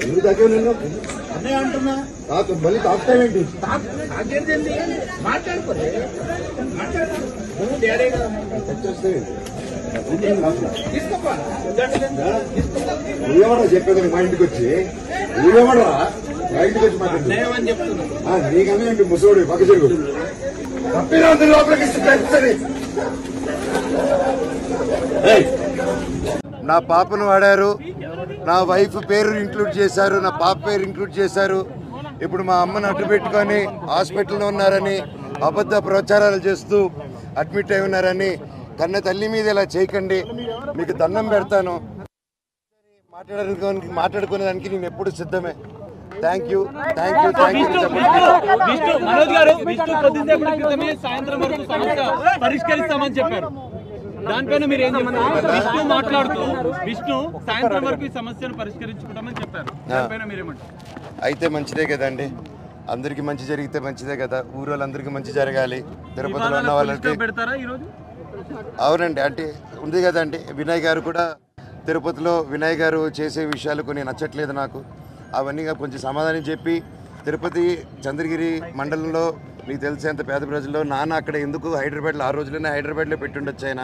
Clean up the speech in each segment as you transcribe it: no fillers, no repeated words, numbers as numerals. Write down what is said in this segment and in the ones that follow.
ఎందుకు తాకే నిన్ను అంటున్నా మళ్ళీ తాకుతావేంటి మాట్లాడుకోలే నువ్వేమన్నా చెప్పేది మా ఇంటికి వచ్చి నువ్వేమన్నా మా ఇంటికి వచ్చి మాట్లాడు నీకన్నా ఏంటి ముసోడు పక్క చెరుగు తప్పిన లోపలికి ఇస్తుంది. నా పాపను వాడారు, నా వైఫ్ పేరు ఇంక్లూడ్ చేశారు, నా పాప పేరు ఇంక్లూడ్ చేశారు. ఇప్పుడు మా అమ్మను అడ్డు పెట్టుకొని హాస్పిటల్లో ఉన్నారని అబద్ధ ప్రచారాలు చేస్తూ అడ్మిట్ అయి ఉన్నారని కన్న తల్లి మీద ఇలా చేయకండి, మీకు దండం పెడతాను. మాట్లాడుకునేదానికి నేను ఎప్పుడు సిద్ధమే. Thank you. మనోజ్ గారు కొద్దిసేపటి క్రితమే సాయంత్రం వరకు సమస్య పరిష్కరిస్తామని చెప్పారు. దానిపైన మీరు ఏం చెప్తారు? విష్ణు మాట్లాడుతూ సాయంత్రం వరకు ఈ సమస్యను పరిష్కరించుకుంటామని చెప్పారు. దానిపైన మీరేమంటారు? అయితే మంచిదే కదండి, అందరికి మంచి జరిగితే మంచిదే కదా, ఊరోళ్ళందరికీ మంచి జరగాలి. తిరుపతిలో ఉన్న వాళ్ళకి పెడతారా ఈరోజు? అవునండి, అంటే ఉంది కదండి. వినయ్ గారు కూడా తిరుపతిలో వినయ్ గారు చేసే విషయాలు కొన్ని నచ్చట్లేదు నాకు, అవన్నీ కొంచెం సమాధానం చెప్పి తిరుపతి చంద్రగిరి మండలంలో మీకు తెలిసేంత పేద ప్రజల్లో నాన్న అక్కడ ఎందుకు హైదరాబాద్లో ఆ రోజుల్లోనే హైదరాబాద్లో పెట్టుండొచ్చు, ఆయన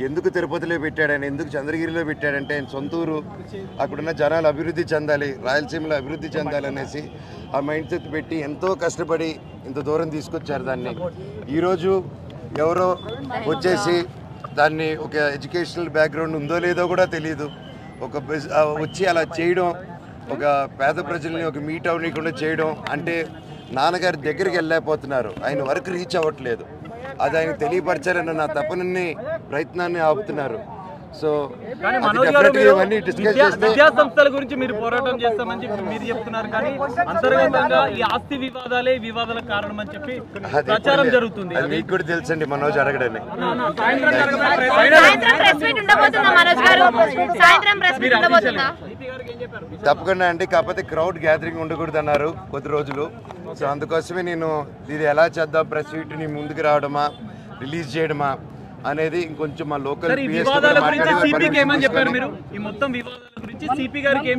ఎందుకు తిరుపతిలో పెట్టాడు, ఆయన ఎందుకు చంద్రగిరిలో పెట్టాడంటే ఆయన సొంతూరు, అక్కడున్న జనాలు అభివృద్ధి చెందాలి, రాయలసీమలో అభివృద్ధి చెందాలి అనేసి ఆ మైండ్ సెట్ పెట్టి ఎంతో కష్టపడి ఇంత దూరం తీసుకొచ్చారు దాన్ని. ఈరోజు ఎవరో వచ్చేసి దాన్ని ఒక ఎడ్యుకేషనల్ బ్యాక్గ్రౌండ్ ఉందో లేదో కూడా తెలియదు, వచ్చి అలా చేయడం, ఒక పేద ప్రజల్ని ఒక మీట్ అవ్వకుండా చేయడం అంటే నాన్నగారి దగ్గరికి వెళ్ళలేకపోతున్నారు, ఆయన వరకు రీచ్ అవ్వట్లేదు. అది ఆయన తెలియపరచారన్న నా తపనని ప్రయత్నాన్ని ఆపుతున్నారు. సో ఇవన్నీ డిస్కస్ చేస్తే విద్యాసంస్థల గురించి మీరు పోరాటం చేస్తామని మీరు చెప్తున్నారు, కానీ అంతర్గతంగా ఈ ఆస్తి వివాదాలే వివాదాలకు కారణం అని చెప్పి ప్రచారం జరుగుతుంది. అది మీకు కూడా తెలుసండి, మనోజ్ అడగడని. తప్పకుండా అండి, కాకపోతే క్రౌడ్ గ్యాదరింగ్ ఉండకూడదు అన్నారు కొద్ది రోజులు. సో అందుకోసమే నేను ఇది ఎలా చేద్దాం, ప్రెస్ మీట్ని ముందుకు రావడమా రిలీజ్ చేయడమా అనేది ఇంకొంచెం మా లోకల్ అంటే సిపి గారికి